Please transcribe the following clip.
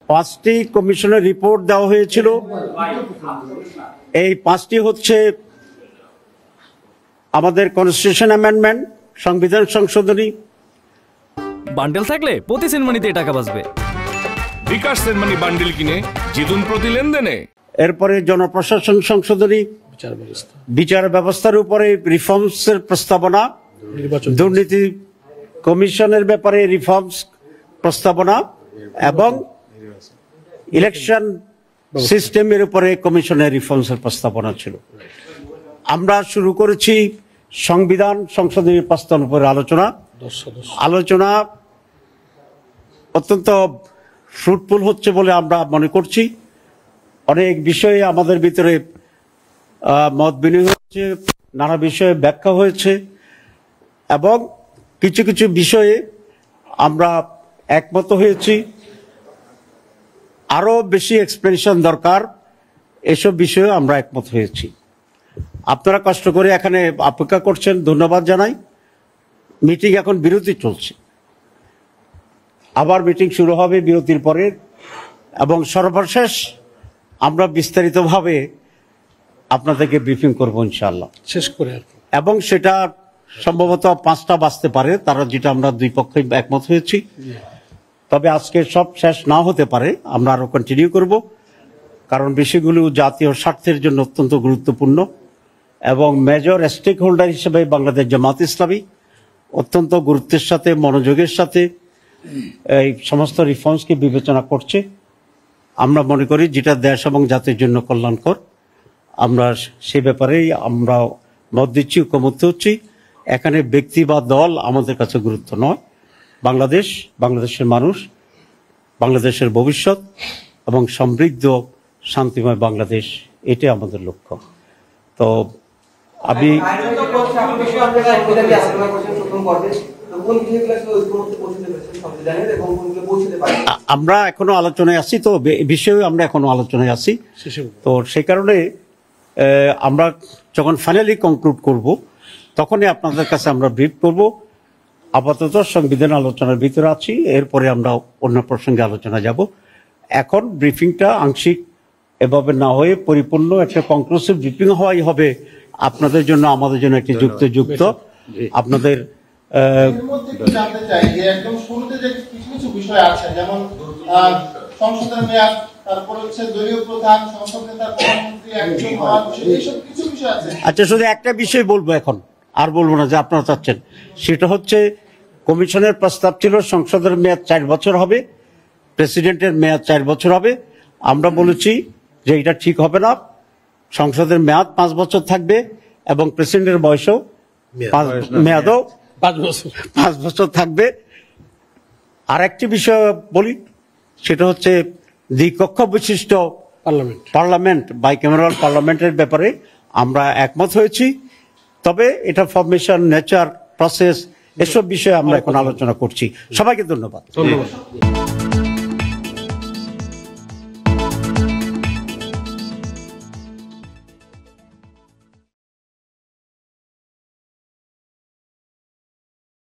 5টি কমিশনের রিপোর্ট দেওয়া হয়েছিল। এই 5টি হচ্ছে আমাদের কনস্টিটিউশন অ্যামেন্ডমেন্ট, সংবিধান সংশোধনী। বান্ডেল থাকলে প্রতি সেনমানিতে টাকা বাঁচবে। বিকাশ সেনমানি বান্ডেল কিনে জিতুন প্রতি লেনদেনে। এরপরে জনপ্রশাসন সংশোধনী, বিচার ব্যবস্থার উপরে রিফর্মসের প্রস্তাবনা, দুর্নীতি কমিশনের ব্যাপারে রিফর্মস প্রস্তাবনা এবং ইলেকশন সিস্টেমের উপরে কমিশনের রিফর্মসের প্রস্তাবনা ছিল। আমরা শুরু করেছি সংবিধান সংশোধনী প্রস্তাবের উপরে আলোচনা অত্যন্ত ফ্রুটফুল হচ্ছে বলে আমরা মনে করছি। অনেক বিষয়ে আমাদের ভিতরে মত বিনিময় হয়েছে, নানা বিষয়ে ব্যাখ্যা হয়েছে এবং কিছু কিছু বিষয়ে আমরা একমত হয়েছি। আরো বেশি এক্সপ্লেনেশন দরকার, এসব বিষয়ে আমরা একমত হয়েছি। আপনারা কষ্ট করে এখানে অপেক্ষা করছেন, ধন্যবাদ জানাই। মিটিং এখন বিরতি চলছে, আবার মিটিং শুরু হবে বিরতির পরে এবং সর্বশেষ আমরা বিস্তারিতভাবে আপনাদেরকে ব্রিফিং করবো ইনশাআল্লাহ শেষ করে। এবং সেটা সম্ভবত 5টা বাজতে পারে, তারা যেটা আমরা দুই পক্ষে একমত হয়েছি। তবে আজকে সব শেষ না হতে পারে, আমরা আরো কন্টিনিউ করব, কারণ বিষয়গুলো জাতীয় স্বার্থের জন্য অত্যন্ত গুরুত্বপূর্ণ এবং মেজর স্টেক হোল্ডার হিসেবে বাংলাদেশ জামাত ইসলামী অত্যন্ত গুরুত্বের সাথে মনোযোগের সাথে এই সমস্ত রিফর্মসকে বিবেচনা করছে। আমরা মনে করি যেটা দেশ এবং জাতির জন্য কল্যাণকর, আমরা সে ব্যাপারেই আমরা মত দিচ্ছি, ঐকমত্য হচ্ছি। এখানে ব্যক্তি বা দল আমাদের কাছে গুরুত্ব নয়। বাংলাদেশ, বাংলাদেশের মানুষ, বাংলাদেশের ভবিষ্যৎ এবং সমৃদ্ধ শান্তিময় বাংলাদেশ, এটাই আমাদের লক্ষ্য। তো আমি আমরা এখনো আলোচনায় আছি, তো বিষয়ে আমরা এখনো আলোচনায় আছি। তো সেই কারণে আমরা যখন ফাইনালি কনক্লুড করব তখনই আপনাদের কাছে আমরা ব্রিফ করব। আপাতত সংবিধান আলোচনার ভিতরে আছি, এরপরে আমরা অন্য প্রসঙ্গে আলোচনা যাব। এখন ব্রিফিংটা আংশিক এভাবে না হয়ে পরিপূর্ণ একটা কনক্লুসিভ ব্রিফিং হওয়াই হবে আপনাদের জন্য, আমাদের জন্য একটি যুক্ত আপনাদের। জানতে চাই যে একদম শুরুতে যে কিছু কিছু বিষয় আছে, যেমন সংসদের মেয়াদ, তারপর হচ্ছে দলীয় প্রধান, সংসদ নেতা, প্রধানমন্ত্রী একজন হওয়ার বিষয়, এইসব কিছু বিষয় আছে। আচ্ছা, শুধু একটা বিষয় বলবো এখন, আর বলবো না যে আপনারা চাচ্ছেন। সেটা হচ্ছে কমিশনের প্রস্তাব ছিল সংসদের মেয়াদ 4 বছর হবে, প্রেসিডেন্টের মেয়াদ 4 বছর হবে। আমরা বলেছি যে এটা ঠিক হবে না, সংসদের মেয়াদ 5 বছর থাকবে এবং প্রেসিডেন্টের বয়সও মেয়াদও 5 বছর থাকবে। আর একটি বিষয় বলি, সেটা হচ্ছে দ্বিকক্ষ বিশিষ্ট পার্লামেন্ট, বাইক্যামেরাল পার্লামেন্টের ব্যাপারে আমরা একমত হয়েছি। তবে এটা ফরমেশন, নেচার, প্রসেস, এসব বিষয়ে আমরা এখন আলোচনা করছি। সবাইকে ধন্যবাদ।